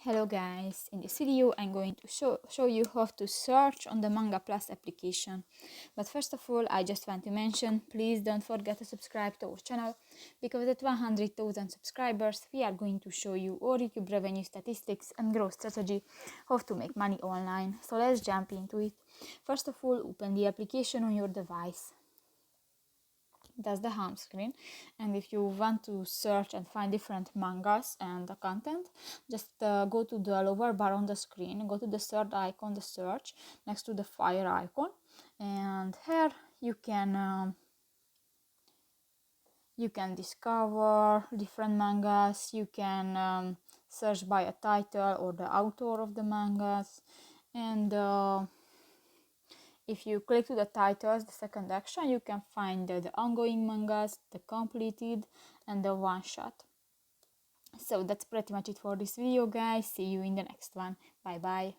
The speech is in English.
Hello guys, in this video I'm going to show you how to search on the MANGA Plus application. But first of all, I just want to mention, please don't forget to subscribe to our channel, because at 100,000 subscribers we are going to show you all YouTube revenue statistics and growth strategy, how to make money online. So let's jump into it. First of all, open the application on your device. That's the home screen, and if you want to search and find different mangas and the content, just go to the lower bar on the screen, go to the third icon, the search, next to the fire icon, and here you can discover different mangas. You can search by a title or the author of the mangas, and if you click to the titles, the second action, you can find the ongoing mangas, the completed, and the one shot. So that's pretty much it for this video, guys. See you in the next one. Bye bye.